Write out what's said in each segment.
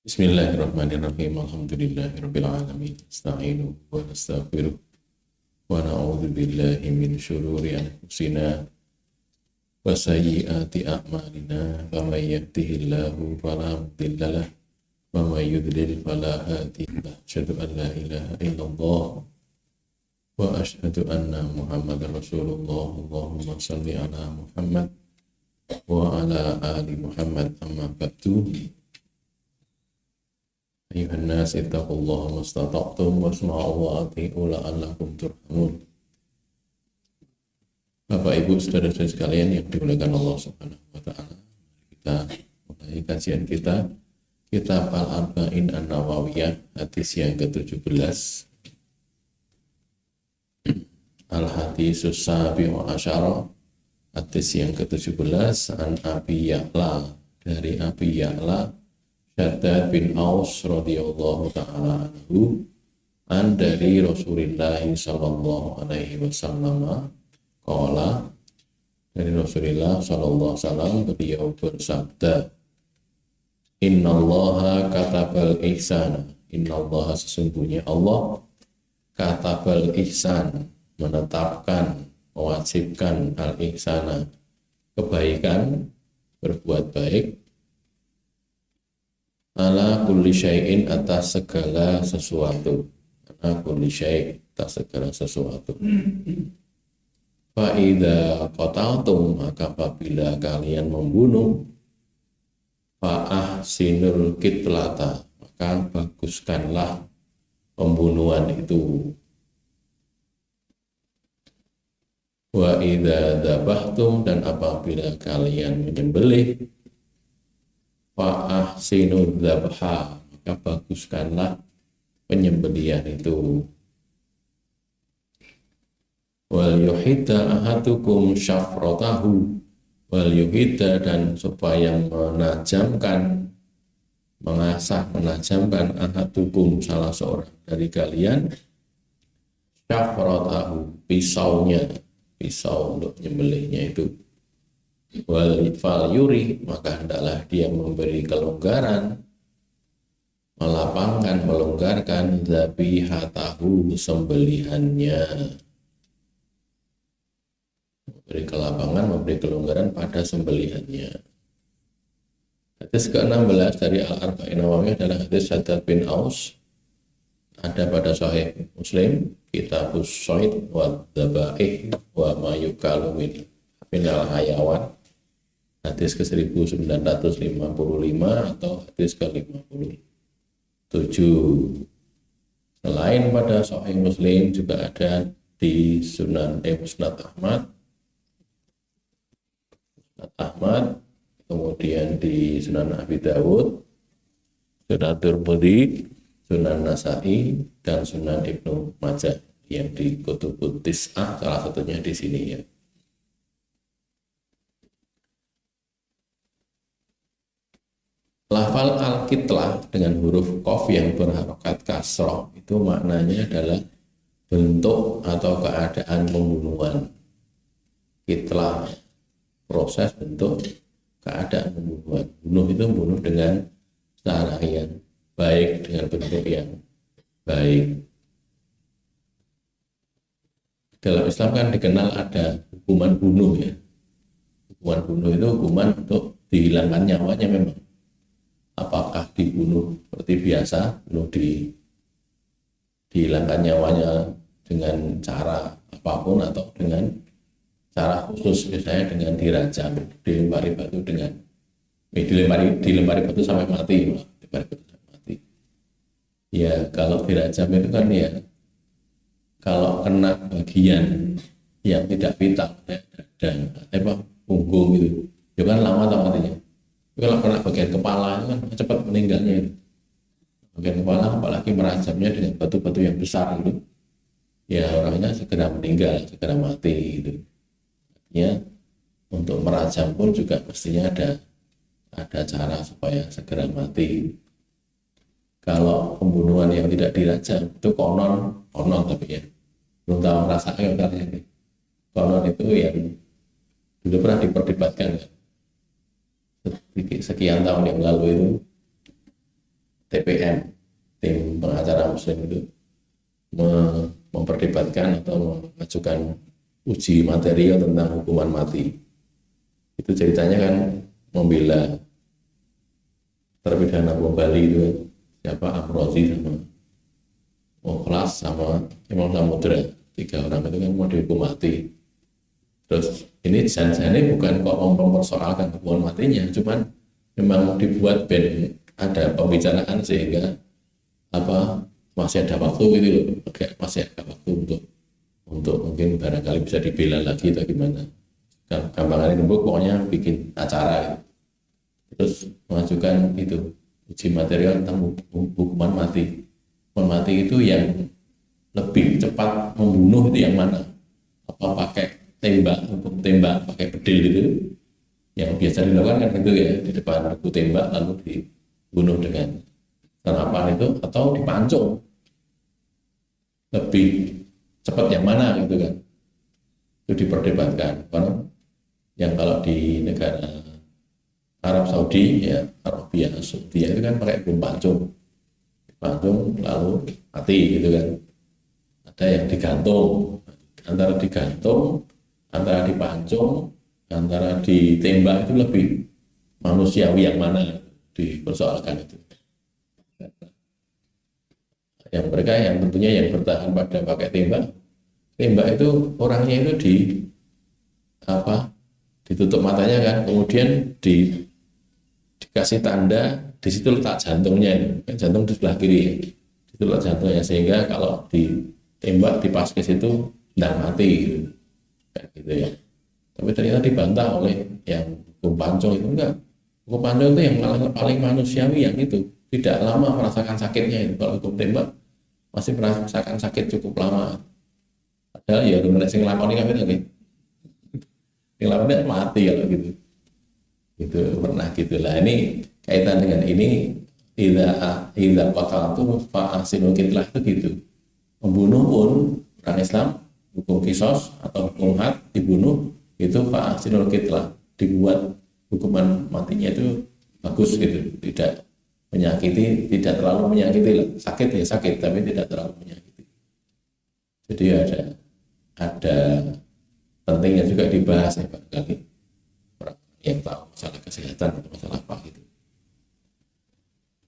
Bismillahirrahmanirrahim. Alhamdulillahirabbil alamin. Nasta'inu wa nastaghfiruh wa na'udzu billahi min syururi anfusina wa sayyiati a'malina. Faman yahdihillahu fala mudilla lahu wa may yudlil fala hadiya lahu. Asyhadu an la ilaha illallah wa asyhadu anna Muhammadar Rasulullah. Allahumma shalli ala Muhammad wa ala ali Muhammad. Amma ba'du. Ayuhan nas ittaqullaha mastata'tum wasma'u wa ati'u la'allakum turhamun. Bapak Ibu saudara-saudara sekalian yang dimuliakan Allah Subhanahu wa taala, kita mulai kajian kita Kitab Al-Arba'in An-Nawawiyah, hadis yang ke-17. Al-Hadisus Sabi'u Asyara, hadis yang ke-17, an Abi Ya'la, dari Abi Ya'la Shaddad bin Aus radhiyallahu ta'ala anhu, an dari Rasulullah sallallahu alaihi wasallam qala, dari Rasulullah sallallahu alaihi wasallam beliau bersabda, innallaha katabal ihsana, innallaha sesungguhnya Allah katabal ihsan, menetapkan, mewajibkan al ihsana, kebaikan, berbuat baik, ala kulli syai'in, atas segala sesuatu, ala kulli syai', atas segala sesuatu. Fa idza qataltum, maka apabila kalian membunuh, fa ahsinul qitlata, maka baguskanlah pembunuhan itu. Wa idza dzabhtum, dan apabila kalian menyembelih, fa'ahsinu dzabha, maka baguskanlah penyembelihan itu. Wal yuhidda ahadukum syafratahu, wal yuhidda, dan supaya menajamkan, mengasah, menajamkan, ahadukum, salah seorang dari kalian, syafratahu, pisaunya, pisau untuk menyembelihnya itu. Wal fal yuri, maka hendaklah dia memberi kelonggaran, melapangkan, melonggarkan, dzabihatahu, sembelihannya, memberi kelapangan, memberi kelonggaran pada sembelihannya. Hadis ke-16 dari Al-Arba'in Nawawiyah adalah hadis Shaddad bin Aus, ada pada Sahih Muslim, Kitabus Shayd wa Dzabaih wa ma yukalu minal hayawan, hadis ke-1955 atau hadis ke-57. Selain pada Sahih Muslim, juga ada di Musnad Ahmad, kemudian di Sunan Abi Dawud, Sunan Tirmidzi, Sunan Nasa'i, dan Sunan Ibnu Majah, yang di Kutubut Tis'ah, salah satunya di sini ya. Lafal al-kitlah dengan huruf qaf yang berharokat kasroh itu maknanya adalah bentuk atau keadaan pembunuhan. Kitlah, proses, bentuk, keadaan pembunuhan. Bunuh itu bunuh dengan cara yang baik, dengan bentuk yang baik. Dalam Islam kan dikenal ada hukuman bunuh ya. Hukuman bunuh itu hukuman untuk dihilangkan nyawanya memang. Apakah dibunuh seperti biasa, dihilangkan nyawanya dengan cara apapun atau dengan cara khusus, misalnya dengan dirajam, dilempari batu dilempari batu sampai mati, ya. Kalau dirajam itu kan ya, kalau kena bagian yang tidak vital, dan punggung gitu, itu kan lama atau matinya. Kalau kena bagian kepala itu kan cepat meninggalnya itu. Bagian kepala, apalagi merajamnya dengan batu-batu yang besar itu, ya orangnya segera meninggal, segera mati gitu. Ya, untuk merajam pun juga mestinya ada cara supaya segera mati. Kalau pembunuhan yang tidak dirajam itu konon tapi ya belum tahu rasanya ini. Konon itu yang dulu pernah diperdebatkan sekian tahun yang lalu itu, TPM, tim pengacara Muslim itu memperdebatkan atau mengajukan uji materi tentang hukuman mati. Itu ceritanya kan membela terpidana bom Bali itu siapa, Amrozi sama Mukhlas sama Imam Samudra, 3 orang itu kan mau dihukum mati. Terus ini jangan-jangan bukan kok mempersoalkan hukuman matinya, cuman memang dibuat ben ada pembicaraan sehingga apa masih ada waktu gitu loh, masih ada waktu untuk mungkin barangkali bisa dibela lagi atau gimana. Gampangannya nembok pokoknya bikin acara gitu. Terus mengajukan itu uji material tentang hukuman mati. Hukuman mati itu yang lebih cepat membunuh itu yang mana? Apa pakai tembak, untuk tembak pakai bedil gitu, yang biasa dilakukan kan itu ya, di depan regu tembak lalu dibunuh dengan senapan itu, atau dipancung, lebih cepat yang mana gitu kan, itu diperdebatkan. Karena yang kalau di negara Arab Saudi ya, Arabia Saudi itu kan pakai bom pancung lalu mati gitu kan. Ada yang digantung, antara dipancung, antara ditembak, itu lebih manusiawi yang mana dipersoalkan itu. Yang mereka yang tentunya yang bertahan pada pakai tembak itu orangnya itu ditutup matanya kan, kemudian dikasih tanda di situ letak jantungnya, kan jantung di sebelah kiri, itu letak jantungnya, sehingga kalau ditembak di paskes itu tidak mati gitu. Kayak gitu ya. Tapi ternyata dibantah oleh yang hukum pancung itu enggak. Hukum pancung itu yang paling manusiawi, yang itu tidak lama merasakan sakitnya itu. Kalau hukum tembak masih merasakan sakit cukup lama. Padahal ya rumah sing lakoni kan itu nih. Yang lawannya mati kalau gitu. Itu pernah gitulah. Ini kaitan dengan ini, idza qataltum fa ahsinul qitlah itu gitu. Membunuh pun orang Islam hukum kisos atau hukum had, dibunuh itu fa ahsinul qitlah, dibuat hukuman matinya itu bagus gitu, tidak menyakiti, tidak terlalu menyakiti, sakit ya sakit tapi tidak terlalu menyakiti. Jadi ada pentingnya juga dibahas ya barangkali orang yang tahu masalah kesehatan atau masalah apa gitu.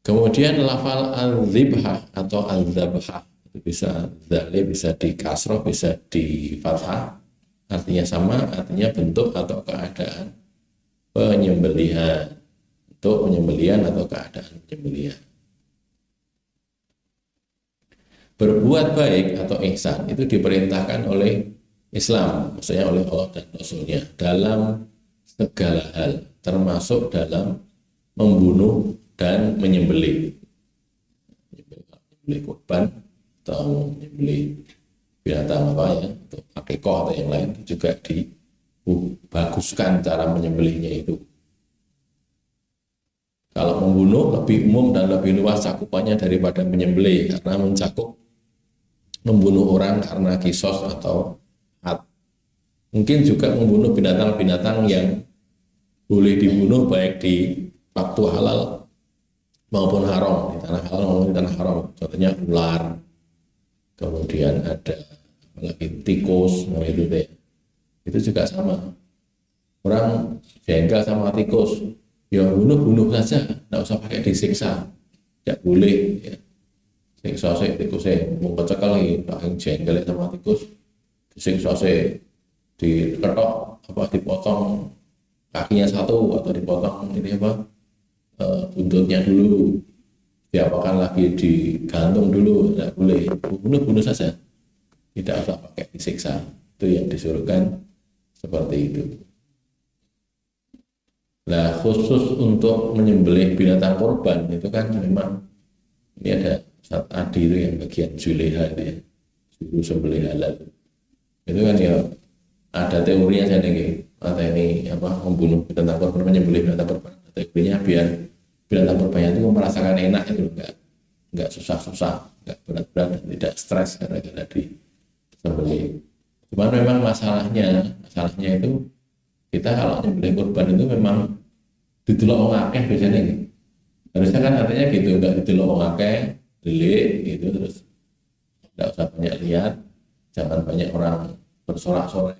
Kemudian lafal al-zibhah atau al-zabhah itu bisa dzali, bisa di kasroh, bisa di fathah, artinya sama, artinya bentuk atau keadaan penyembelihan, untuk penyembelihan atau keadaan penyembelihan. Berbuat baik atau ihsan itu diperintahkan oleh Islam, maksudnya oleh Allah dan Rasulnya, dalam segala hal, termasuk dalam membunuh dan menyembelih korban atau menyembelih binatang apa ya, untuk akikah atau yang lain, juga dibaguskan cara menyembelihnya itu. Kalau membunuh lebih umum dan lebih luas cakupannya daripada menyembelih, karena mencakup membunuh orang karena kisos atau had. Mungkin juga membunuh binatang-binatang yang boleh dibunuh baik di waktu halal maupun haram, di tanah halal maupun di tanah haram. Contohnya ular, kemudian ada apalagi tikus, itu juga sama. Orang jengkel sama tikus, ya bunuh saja, tidak usah pakai disiksa, tidak boleh. Ya. Siksa sih tikusnya, mau kecekal lagi, paling jengkel sama tikus, disiksa sih, diketok apa dipotong kakinya satu atau dipotong ini apa buntutnya dulu, diapakan lagi digantung dulu, tidak boleh. Bunuh saja, tidak usah pakai disiksa. Itu yang disuruhkan seperti itu. Nah, khusus untuk menyembelih binatang korban itu kan memang ini ada saat adi itu yang bagian juleha itu ya, suruh sembelih halal. Itu kan ya ada teorinya saya nih, atau ini apa membunuh binatang korban, menyembelih binatang korban. Teorinya biar binatang korbannya itu merasakan enak itu, enggak susah-susah, enggak berat-berat, tidak stres karena disembelih. Cuman memang masalahnya itu kita kalau nyembelih korban itu memang didelok wong akeh biasanya nih. Harusnya kan artinya gitu, nggak didelok wong akeh, delik gitu, terus nggak usah banyak lihat, jangan banyak orang bersorak-sorai.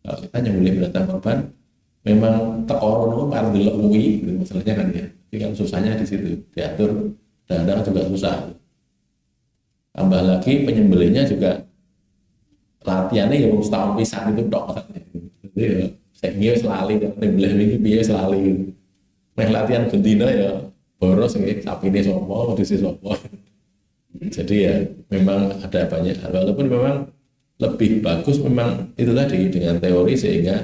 Kalau kita nyembelih binatang korban, memang tekorono parah delok kuwi, gitu masalahnya kan ya. Jadi kan susahnya di situ, diatur, kadang juga susah. Tambah lagi penyembelihnya juga latihannya ya mau setahun pisan itu dok. Jadi ya saya ngira selali, nyembelih ini biaya selali. Meh latihan bendina ya boros nggih, sapine sapa, wedhuse sapa. Jadi ya memang ada banyak hal, walaupun memang lebih bagus memang itu tadi dengan teori sehingga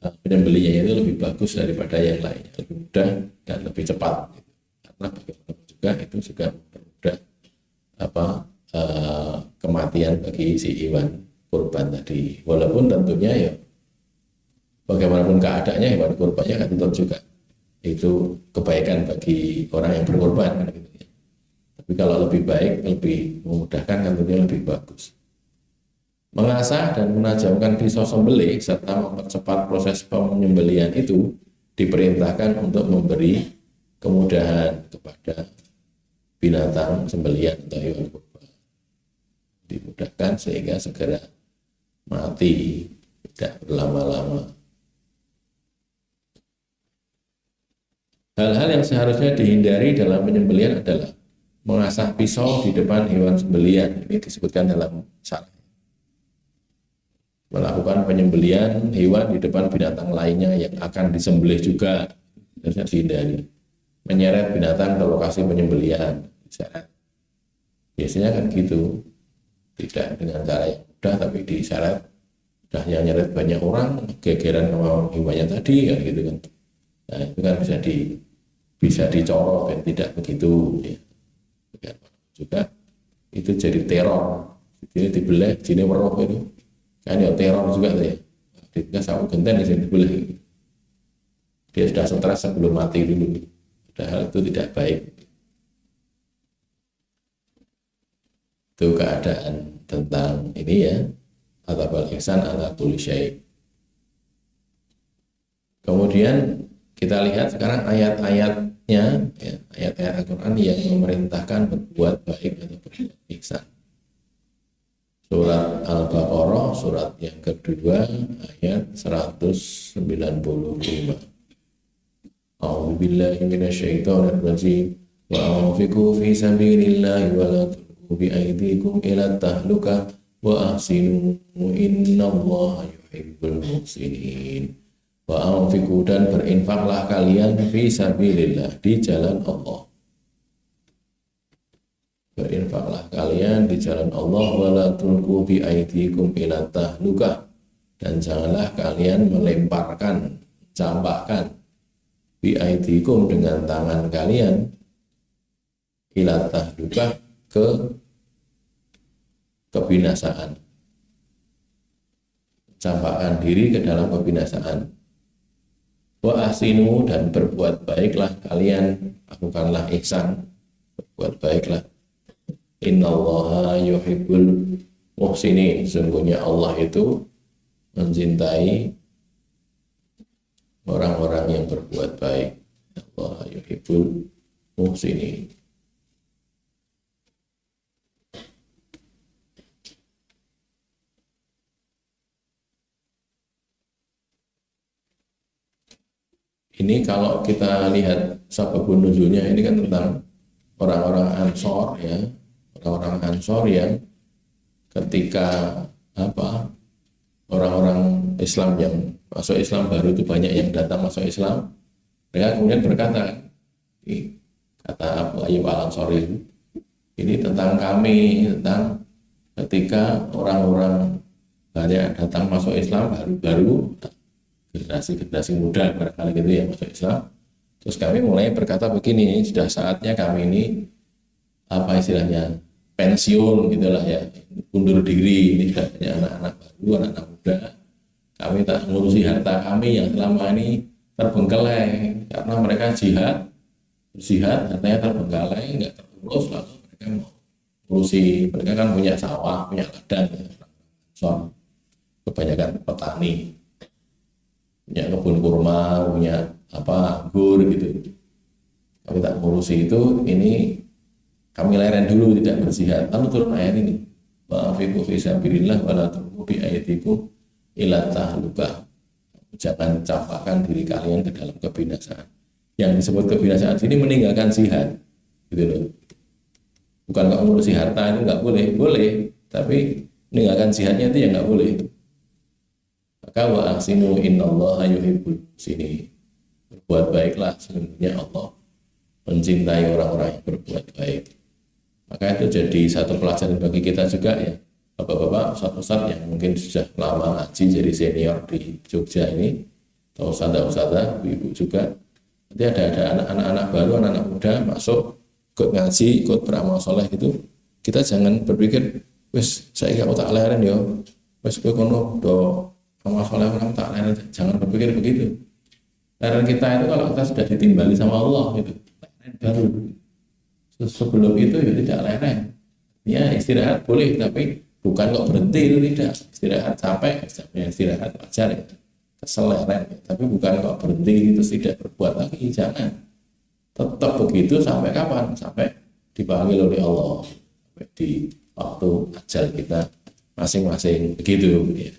penyembelihannya itu lebih bagus daripada yang lainnya, lebih mudah dan lebih cepat. Karena bagaimanapun juga itu juga mempermudah apa kematian bagi si hewan kurban tadi. Walaupun tentunya ya bagaimanapun keadaannya hewan kurbannya akan tetap juga itu kebaikan bagi orang yang berkorban kan gitu ya. Tapi kalau lebih baik, lebih memudahkan tentunya lebih bagus. Mengasah dan menajamkan pisau sembelih serta mempercepat proses penyembelihan itu diperintahkan untuk memberi kemudahan kepada binatang sembelihan atau hewan kurban. Dimudahkan sehingga segera mati, tidak berlama-lama. Hal-hal yang seharusnya dihindari dalam penyembelihan adalah mengasah pisau di depan hewan sembelihan. Ini disebutkan dalam syarah. Melakukan penyembelihan hewan di depan binatang lainnya yang akan disembelih juga harusnya dihindari. Menyeret binatang ke lokasi penyembelihan. Biasanya kan gitu, tidak dengan cara yang mudah tapi disyarat. Udah nyeret banyak orang, gegeran sama hewannya tadi kan gitu kan. Nah itu kan bisa dicorot dan tidak begitu ya. Juga itu jadi teror, jadi dibelah, jadi weruh itu kan ya teror juga tuh ya. Ketika sapu genten di sini dibelah, dia sudah stres sebelum mati dulu, padahal itu tidak baik. Itu keadaan tentang ini ya, atabal ihsan ala kulli syai'. Kemudian kita lihat sekarang ayat-ayatnya, ya, ayat-ayat Al-Quran yang memerintahkan berbuat baik atau berbuat ihsan. Surat Al-Baqarah, surat yang kedua, ayat 195. A'udzu billahi minasyaitonir rajim. Wa anfiqu fi sabilillahi wa la tulqu bi aydikum ila tahlukah wa ahsinu innallaha yuhibbul muhsinin. Wa anfiqu dan berinfaklah kalian fi sabilillah di jalan Allah. Berinfaklah kalian di jalan Allah wala tulqu bi aydikum ila tahlukah dan janganlah kalian melemparkan, campakkan bi aydikum dengan tangan kalian ila tahlukah ke kebinasaan. Campakkan diri ke dalam kebinasaan. Wa ahsinu dan berbuat baiklah kalian, lakukanlah ihsan, berbuat baiklah. Innallaha yuhibbul muhsinin, sesungguhnya Allah itu mencintai orang-orang yang berbuat baik. Allah yuhibbul muhsinin. Ini kalau kita lihat sababun nuzulnya ini kan tentang orang-orang Ansor ya, orang-orang Ansor yang ketika orang-orang Islam yang masuk Islam baru itu banyak yang datang masuk Islam, mereka kemudian berkata, kata Ayyub al-Ansori ini tentang kami, tentang ketika orang-orang banyak datang masuk Islam baru-baru generasi muda barangkali gitu ya masuk Islam. Terus kami mulai berkata begini, sudah saatnya kami ini apa istilahnya pensiun gitulah ya, undur diri, ini sudah banyak anak-anak baru, anak-anak muda. Kami tak ngurusi harta kami yang selama ini terbengkelai karena mereka jihad, hartanya terbengkalai, nggak terurus, lalu mereka mau ngurusi, mereka kan punya sawah, punya ladang, ya. Kebanyakan petani. Punya kebun kurma, punya anggur gitu. kami tak ngurusi itu, ini kami leren dulu tidak berjihad. Lalu turun ayat ini, wa anfiqu fi sabilillah wa la tulqu bi aydikum ila tahlukah. Jangan campakkan diri kalian ke dalam kebinasaan. Yang disebut kebinasaan sini meninggalkan jihad, gitu loh. Bukan nggak ngurusi harta itu nggak boleh, boleh, tapi meninggalkan jihadnya itu yang nggak boleh. Maka wa ahsinu innallaha yuhibbul muhsinin. Berbuat baiklah, sesungguhnya Allah mencintai orang-orang yang berbuat baik. Maka itu jadi satu pelajaran bagi kita juga ya, bapak-bapak, ustadz-ustadz yang mungkin sudah lama ngaji jadi senior di Jogja ini, atau ustadz-ustadz, ibu juga. Nanti ada anak-anak baru, anak-anak muda masuk, ikut ngaji, ikut beramal soleh gitu. Kita jangan berpikir, wes saya gak tak leren ya, wes gue kono do amal soleh orang tak leren. Jangan berpikir begitu. Leren kita itu kalau kita sudah ditimbali sama Allah gitu, leren baru. Sebelum itu ya tidak leren. Ya istirahat boleh, tapi bukan kok berhenti itu tidak. Istirahat sampai ya, istirahat wajar ya, kesel leren. Tapi bukan kok berhenti itu tidak berbuat lagi, jangan. Tetap begitu sampai kapan? Sampai dipanggil oleh Allah, sampai di waktu ajal kita masing-masing begitu ya.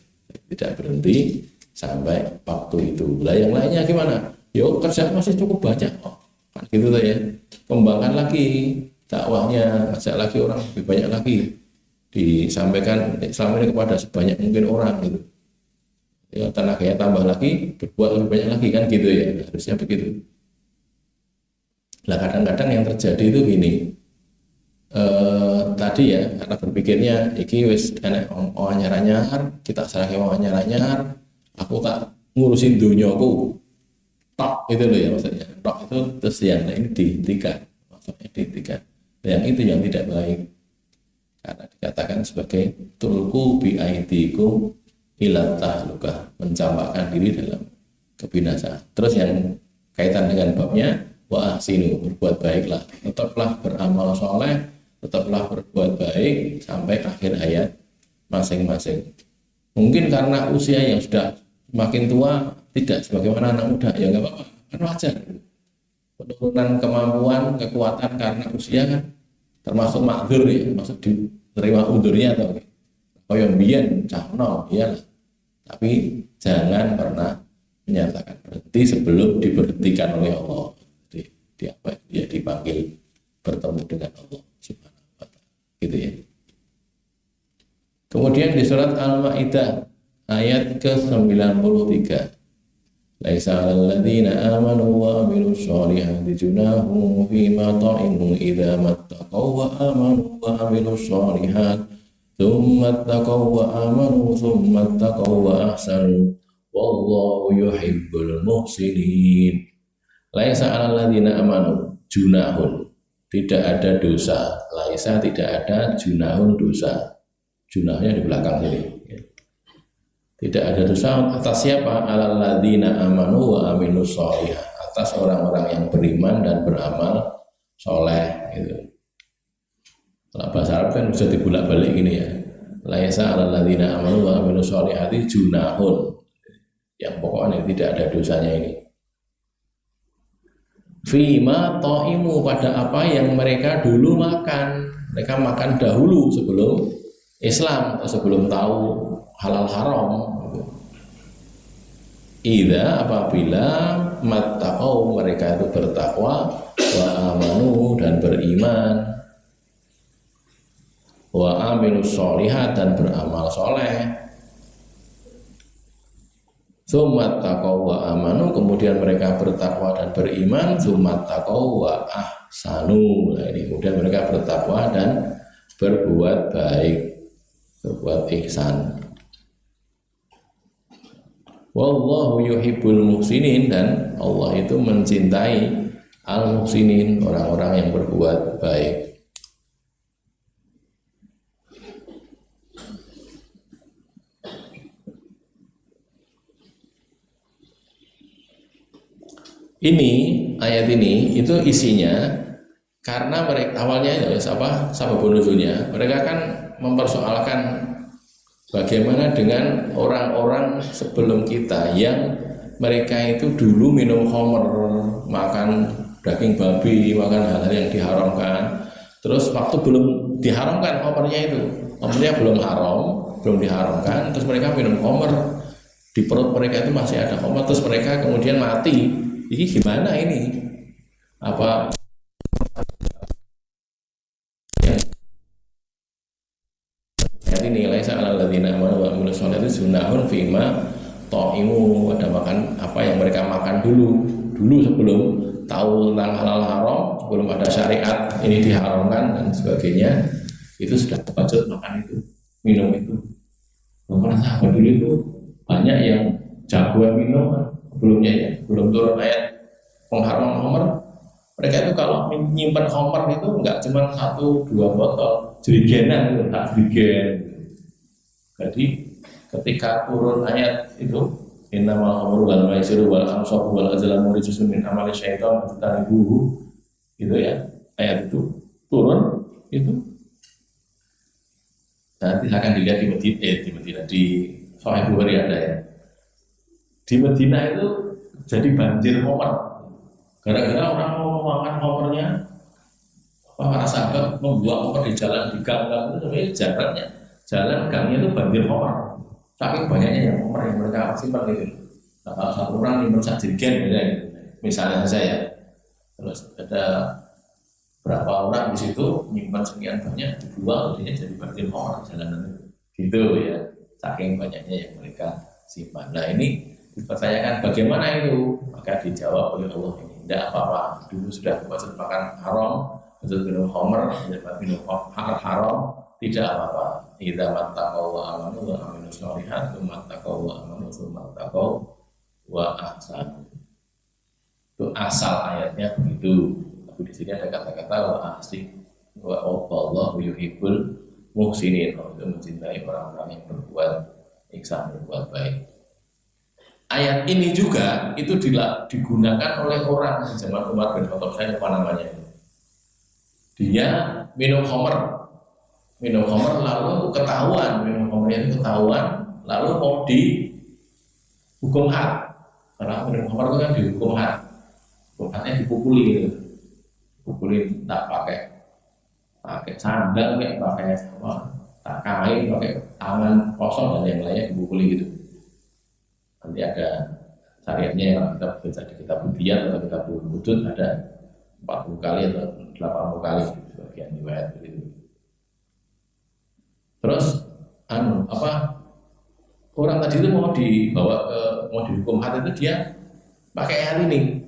Tidak berhenti sampai waktu itu. Lah yang lainnya gimana? Yo kerja masih cukup banyak kok. Kan gitu tuh ya. Kembangkan lagi dakwahnya, ajak lagi orang lebih banyak lagi. Disampaikan Islam ini kepada sebanyak mungkin orang gitu. Ya tenaganya tambah lagi, berbuat lebih banyak lagi kan gitu ya. Harusnya begitu. Nah kadang-kadang yang terjadi itu gini, tadi ya karena berpikirnya iki wis enek anyar-anyar, kita serahke anyar-anyar, aku tak ngurusin dunyaku, tok itu loh ya maksudnya, tok itu terus yang lain dihentikan, maksudnya dihentikan. Yang itu yang tidak baik, karena dikatakan sebagai tulku bi aidikum ila tahlukah, mencampakkan diri dalam kebinasaan. Terus yang kaitan dengan babnya wa ahsinu, berbuat baiklah, tetaplah beramal soleh, tetaplah berbuat baik sampai akhir ayat masing-masing. Mungkin karena usia yang sudah makin tua tidak sebagaimana anak muda, ya nggak apa-apa, kan wajar. Penurunan kemampuan, kekuatan karena usia kan termasuk makdzur ya, maksud diterima undurnya atau yang biyen cah nom ya. Tapi jangan pernah menyatakan berhenti sebelum diberhentikan oleh Allah. Dia dipanggil bertemu dengan Allah Subhanahu wa ta'ala gitu ya. Kemudian di surat Al-Maidah ayat ke-93, laisa 'alal ladzina amanu wa 'amilus sholihati junahum fima ta'imu idza mattaqaw wa amanu wa 'amilus sholihat tsumma taqaw wa amanu tsumma taqaw wa ahsanu wallahu yuhibbul muhsinin. Laisa 'alal ladzina amanu junahun, tidak ada dosa. Laisa tidak ada, junahun dosa. Junahnya di belakang sini. Tidak ada dosa atas siapa? 'Alal ladzina amanu wa amilus sholihah, atas orang-orang yang beriman dan beramal soleh gitu. Kalau bahasa Arab kan bisa dibulak-balik gini ya. Laisa 'alal ladzina amanu wa amilus sholihati junahun. Yang pokoknya tidak ada dosanya ini. Fima ta'imu, pada apa yang mereka dulu makan. Mereka makan dahulu sebelum Islam, atau sebelum tahu halal haram. Idza, apabila mattaqau, mereka itu bertakwa, wa amanu, dan beriman, wa amilus sholihat, dan beramal soleh. Tsummat taqaw wa amanu, kemudian mereka bertakwa dan beriman, tsummat taqaw wa ahsanu. Nah, ini kemudian mereka bertakwa dan berbuat baik, berbuat ihsan. Wallahu yuhibbul muhsinin, dan Allah itu mencintai al-muhsinin, orang-orang yang berbuat baik. Ini ayat ini itu isinya karena mereka awalnya sababun nuzulnya, mereka kan mempersoalkan bagaimana dengan orang-orang sebelum kita yang mereka itu dulu minum khamr, makan daging babi, makan hal-hal yang diharamkan. Terus waktu belum diharamkan khamrnya itu, khamrnya belum haram, belum diharamkan, terus mereka minum khamr, di perut mereka itu masih ada khamr, terus mereka kemudian mati. Ini gimana ini? Apa ayat ini laisa 'alal ladzina amanu wa amilus sholihati junahun fima ta'imu, ada makan apa yang mereka makan dulu sebelum tahu tentang halal haram, sebelum ada syariat ini diharamkan dan sebagainya, itu sudah wajib makan itu, minum itu. Karena sahabat dulu itu banyak yang jagoan minum sebelumnya ya, belum turun ayat pengharaman khamr. Mereka itu kalau menyimpan khamr itu enggak cuma 1-2 botol, jerigenan itu, tak jerigen. Jadi ketika turun ayat itu innamal khamru wal maisiru wal ansabu wal azlamu rijsun min amali syaitan fajtanibuhu, gitu ya, ayat itu turun itu. Nanti akan dilihat di Medina, di Sahih Bukhari ada ya. Di Medina itu jadi banjir khamr. Gara-gara orang mau makan khamrnya, para sahabat membuang khamr di jalan, di gang-gang itu, sebenarnya jalan gangnya itu banjir khamr. Saking banyaknya yang khamr yang mereka simpan itu. Nah, kalau satu orang nyimpan sak jerigen misalnya saya, terus ada berapa orang di situ nyimpan sekian banyak, dibuang, jadinya jadi banjir khamr jalanan itu. Gitu ya, saking banyaknya yang mereka simpan. Nah ini dipertanyakan bagaimana itu, maka dijawab oleh Allah ini tidak apa-apa, dulu sudah wajib makan haram, wajib minum khamr, minum haram, tidak apa-apa. Idza mattaqaw wa amanu wa amilus sholihat, mattaqaw wa amanu mattaqaw wa ahsanu. Itu asal ayatnya begitu. Tapi di sini ada kata-kata wa ahsin wa Allahu yuhibbul muhsinin, untuk mencintai orang-orang yang berbuat ihsan, berbuat baik. Ayat ini juga itu digunakan oleh orang di zaman Umar bin Khattab, saya lupa namanya. Dia minum khamr lalu ketahuan, minum khamrnya itu ketahuan, lalu mau dihukum had. Karena minum khamr itu kan dihukum had. Hukum hadnya dipukuli tak pakai sandal, kayak pakai apa, tak kain, pakai tangan kosong dan yang lainnya dipukuli gitu. Nanti ada syariatnya yang kita baca di kitab Budiyat atau kitab Hudud, ada 40 kali atau 80 kali sebagian riwayat begitu. Terus orang tadi itu mau dihukum had itu dia pakai ayat ini.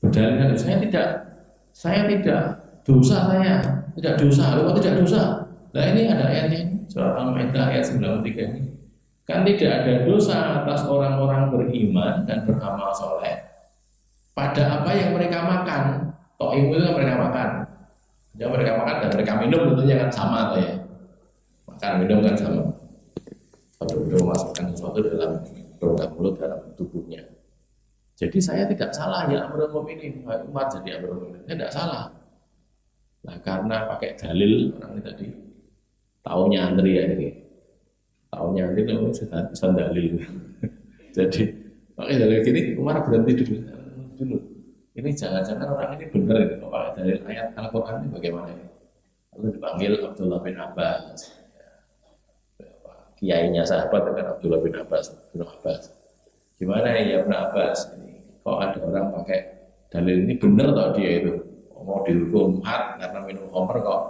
Berdalilkan saya tidak dosa, tidak dosa. Nah ini ada ayatnya, surat Al-Maidah ayat 93 ini. Kan tidak ada dosa atas orang-orang beriman dan beramal soleh pada apa yang mereka makan. To'im itu mereka makan. Yang mereka makan dan mereka minum tentunya kan sama atau ya. Makan minum kan sama. Betul-betul memasukkan sesuatu dalam rongga mulut, dalam tubuhnya. Jadi saya tidak salah ya Amirul Mukminin, umat jadi Amirul Mukminin, saya tidak salah. Nah karena pakai dalil orang ini tadi, taunya antri ya ini. Tahunnya nanti itu bisa dalil. Jadi pakai dalil gini, Umar berhenti dulu. Ini jangan-jangan orang ini benar itu pakai dalil ayat Al-Quran ini bagaimana ini? Lalu dipanggil Abdullah bin Abbas, kiainya sahabat dengan Abdullah bin Abbas. Gimana ya Ibn Abbas ini? Kok ada orang pakai dalil ini benar atau dia itu mau dihukum had karena minum khamr kok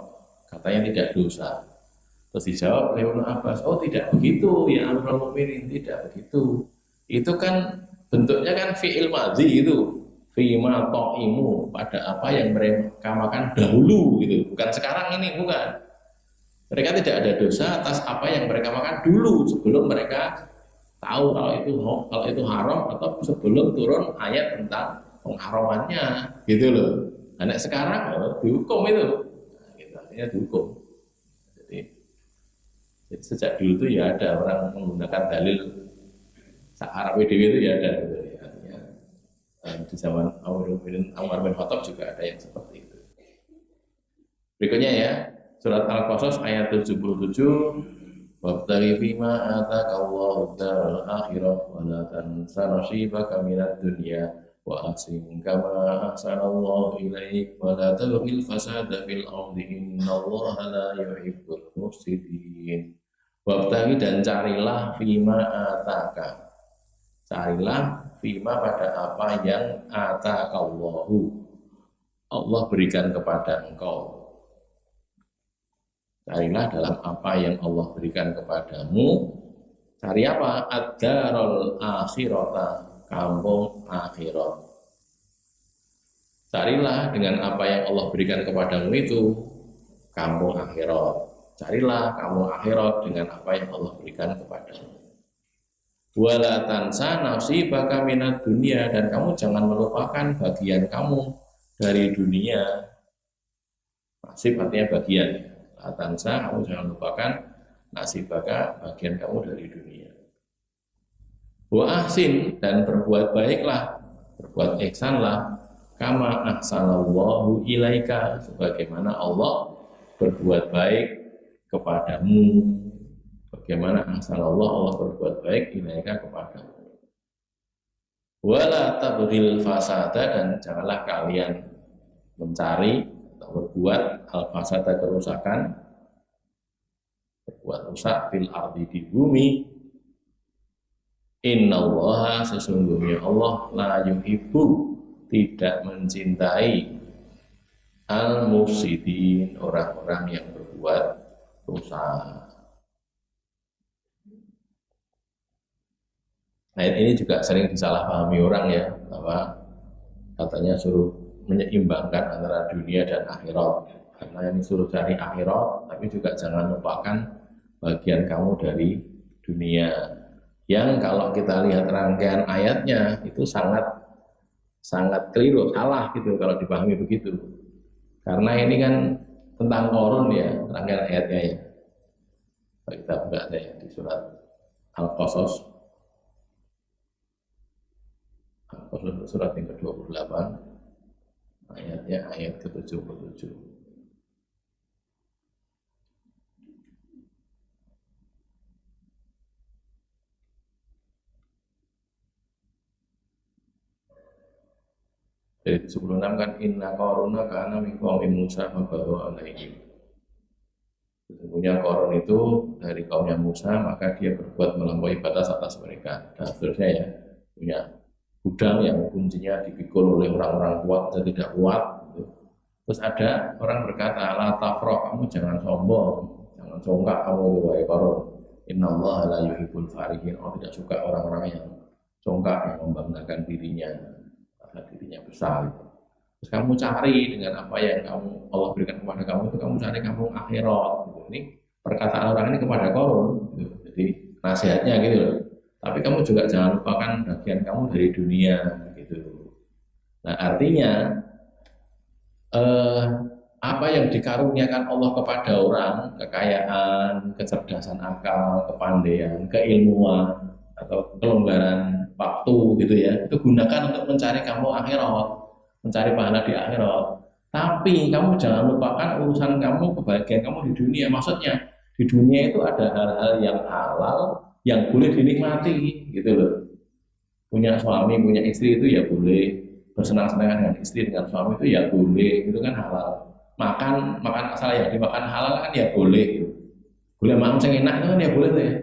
katanya tidak dosa? Terus dijawab oleh Ibnu Abbas, oh tidak begitu ya Amirul Mukminin, tidak begitu. Itu kan bentuknya kan fi'il madhi itu, fima ta'imu, pada apa yang mereka makan dahulu gitu, bukan sekarang ini, bukan. Mereka tidak ada dosa atas apa yang mereka makan dulu sebelum mereka tahu kalau itu haram atau sebelum turun ayat tentang pengharamannya, gitu loh. Nah sekarang dihukum itu, nah, gitu, artinya dihukum. Jadi sejak dulu itu ya ada orang menggunakan dalil Arab WDW itu ya ada gitu ya. Artinya di zaman Umar bin Khattab juga ada yang seperti itu. Berikutnya ya, surat Al-Qasas ayat 77, wabtaghi fima ataka Allahu daral akhirah wa la tansa nasibaka minad dunya wa ahsin kama ahsanallahu ilaik wa la tabghil fasada fil ardi innallaha la yuhibbul mufsidin. Wabtaghi dan carilah fima ataka. Carilah fima pada apa yang atakallahu Allah berikan kepada engkau. Carilah dalam apa yang Allah berikan kepadamu. Cari apa? Ad-darul akhirata, kampung akhirat. Carilah dengan apa yang Allah berikan kepadamu itu, kampung akhirat. Carilah kampung akhirat dengan apa yang Allah berikan kepadamu. Wala tansa nasibaka minad dunya, dan kamu jangan melupakan bagian kamu dari dunia. Nasib artinya bagian. Tansa, kamu jangan lupakan nasibaka, bagian kamu dari dunia. Wa ahsin, dan berbuat baiklah, berbuat ihsanlah, kama ahsanallahu ilaika, sebagaimana Allah berbuat baik kepadamu. Bagaimana ahsanallahu Allah berbuat baik ilaika kepadamu. Wala tabghil fasada, dan janganlah kalian mencari berbuat al-fasada, kerusakan, berbuat rusak fil ardi, di bumi. Innallaha, sesungguhnya Allah, la yuhibbu, tidak mencintai al-mufsidin, orang-orang yang berbuat rusak. Ayat ini juga sering disalahpahami orang ya, bahwa katanya suruh menyeimbangkan antara dunia dan akhirat, karena ini suruh cari akhirat, tapi juga jangan lupakan bagian kamu dari dunia, yang kalau kita lihat rangkaian ayatnya itu sangat keliru, salah gitu kalau dipahami begitu, karena ini kan tentang korun ya, rangkaian ayatnya ya. Kita buka ya di surat Al-Qasas, surat yang ke-28, ayatnya ayat ke-77. Dari 76 kan, inna qaruna kana min qaumi Musa fabawa alaihim. Sesungguhnya Qarun itu dari kaumnya Musa, maka dia berbuat melampaui batas atas mereka. Dan seterusnya ya, punya gudang yang kuncinya dipikul oleh orang-orang kuat dan tidak kuat. Terus ada orang berkata, la tafrah, kamu jangan sombong, jangan songkak kamu wahai Qarun. Innallaha la yuhibbul farihin. Allah tidak suka orang-orang yang songkak, yang membanggakan dirinya, dirinya besar. Terus kamu cari dengan apa yang Allah berikan kepada kamu itu, kamu cari kampung akhirat. Gitu. Ini perkataan orang ini kepada Qarun. Gitu. Jadi nasihatnya gitu loh. Tapi kamu juga jangan lupakan bagian kamu dari dunia. Gitu. Nah artinya apa yang dikaruniakan Allah kepada orang, kekayaan, kecerdasan akal, kepandaian, keilmuan, atau kelonggaran waktu gitu ya, itu gunakan untuk mencari kamu akhirat, mencari pahala di akhirat. Tapi kamu jangan lupakan urusan kamu, kebahagiaan kamu di dunia. Maksudnya di dunia itu ada hal-hal yang halal yang boleh dinikmati gitu loh. Punya suami, punya istri itu ya boleh, bersenang-senang dengan istri, dengan suami itu ya boleh, itu kan halal. Makan asal yang dimakan halal kan ya boleh gitu. Boleh makan yang enak kan ya boleh tuh ya.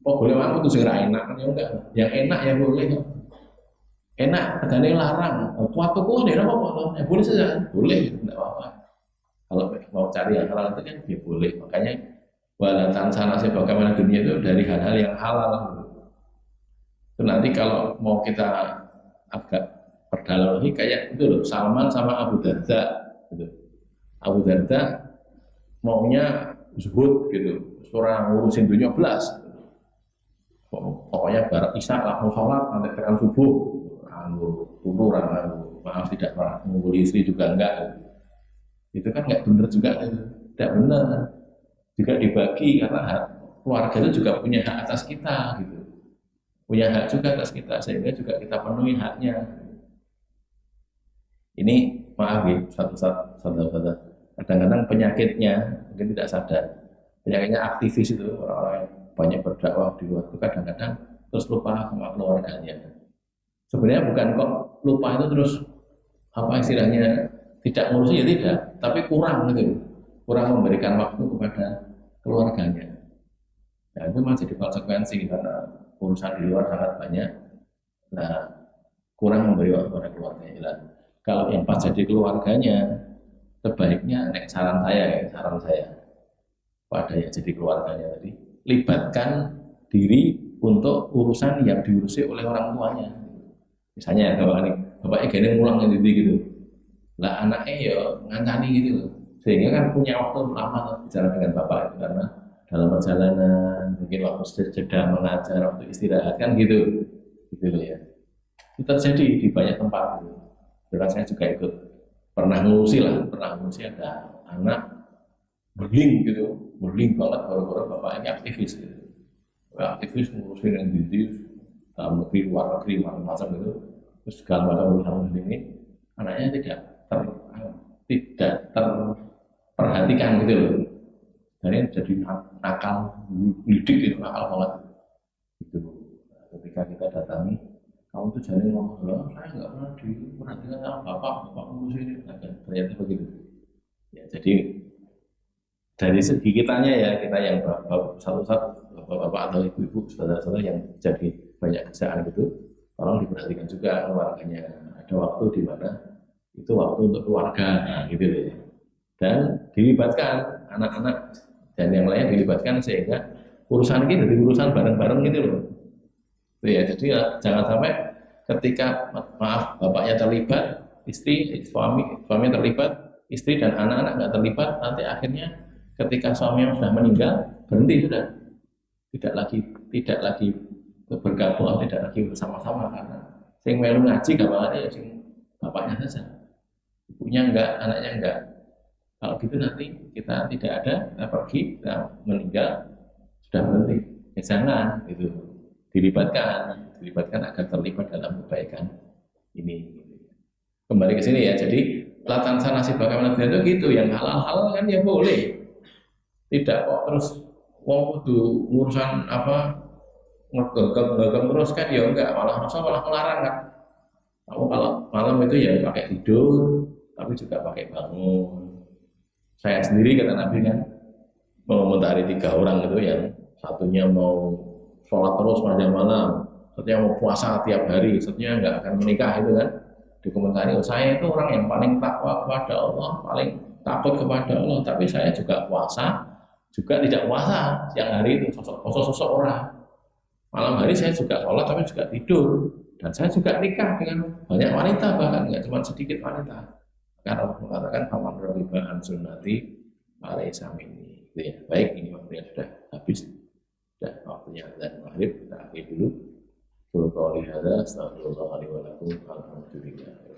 Oh boleh makan itu segera enak kan ya enggak. Yang enak ya boleh. Enak regane larang. Kuat tuh kok ada apa-apa. Ya boleh saja, boleh, enggak apa-apa. Kalau mau cari yang halal itu kan ya boleh. Makanya walatan sana sih bagaimana dunia itu dari hal-hal yang halal. Itu nanti kalau mau kita agak perdalam lagi kayak itu loh, Salman sama Abu Darda gitu. Abu Darda maunya zuhud gitu, seorang ngurusin dunia belas. Pokoknya barat isya lah mau sholat nanti tekan subuh, turun maaf tidak pernah mengungguli istri juga enggak. Itu kan enggak benar juga, tidak benar. Juga dibagi karena keluarga itu juga punya hak atas kita gitu, punya hak juga atas kita, sehingga juga kita penuhi haknya. Ini maaf ya, satu-satu. Kadang-kadang penyakitnya mungkin tidak sadar, penyakitnya aktivis itu, orang-orang yang banyak berdakwah di luar itu kadang-kadang terus lupa sama keluarganya. Sebenarnya bukan kok lupa itu terus apa istilahnya tidak ngurusi ya tidak, tapi kurang gitu, kurang memberikan waktu kepada keluarganya. Nah, itu masih jadi konsekuensi karena urusan di luar sangat banyak. Nah, kurang memberi waktu pada keluarganya. Kalau yang pas jadi keluarganya, sebaiknya saran saya pada yang jadi keluarganya tadi, libatkan diri untuk urusan yang diurusi oleh orang tuanya. Misalnya bapaknya gini mulang gitu, lah anaknya ya ngancani gitu loh. Sehingga kan punya waktu lama bicara dengan bapak itu karena dalam perjalanan mungkin waktu jeda mengajar, waktu istirahat kan gitu, gitu loh ya. Itu terjadi di banyak tempat gitu. Karena saya juga ikut pernah ngurusi ada anak berling banget baru-baru bapaknya aktivis gitu. Aktivis ngurusin yang di dalam negeri, luar negeri, macam-macam itu, terus segala macam urusan ini, anaknya tidak terperhatikan gitu loh. Dan jadi nakal, lidik gitu, nakal banget. Gitu. Nah, ketika kita datangi, kamu tuh jadi ngomong, saya nggak pernah diperhatikan sama bapak ngurusin ini, ternyata begitu. Ya, jadi dari segi kitanya ya, kita yang bapak-bapak atau ibu-ibu, saudara-saudara yang jadi banyak kerjaan gitu, tolong diperhatikan juga keluarganya. Ada waktu di mana itu waktu untuk keluarga, nah, gitu ya. Dan dilibatkan anak-anak dan yang lain dilibatkan sehingga urusan ini jadi urusan bareng-bareng gitu loh. Itu ya, jadi ya, jangan sampai ketika maaf bapaknya terlibat, suami terlibat, istri dan anak-anak nggak terlibat, nanti akhirnya ketika suami yang sudah meninggal berhenti sudah, tidak lagi bergabung, tidak lagi bersama-sama karena sing melu ngaji gak apa ya sing bapaknya saja, ibunya enggak, anaknya enggak. Kalau gitu nanti kita tidak ada, kita pergi, kita meninggal sudah berhenti. Ya jangan itu dilibatkan agar terlibat dalam kebaikan ini. Kembali ke sini ya, jadi latan sana si bagaimana itu gitu, yang halal-halal kan ya boleh. Tidak kok terus wong kudu urusan apa ngegem terus kan ya enggak, malah melarang kan. Kamu kalau malam itu ya pakai tidur, tapi juga pakai bangun. Saya sendiri kata Nabi kan, mengomentari 3 orang itu yang satunya mau sholat terus panjang malam, satunya mau puasa tiap hari, satunya nggak akan menikah itu kan. Dikomentari, saya itu orang yang paling takwa kepada Allah, paling takut kepada Allah, tapi saya juga puasa, juga tidak puasa siang hari itu, sosok orang. Malam hari saya juga sholat, tapi juga tidur, dan saya juga nikah dengan banyak wanita, bahkan nggak cuma sedikit wanita. Karena Allah mengatakan paman rohibahan sunnati alaisa minni. Ya, baik, ini waktunya sudah habis, sudah waktunya azan maghrib, kita akhiri dulu. Qul qouli hadza astaghfirullah li wa lakum. Alhamdulillah.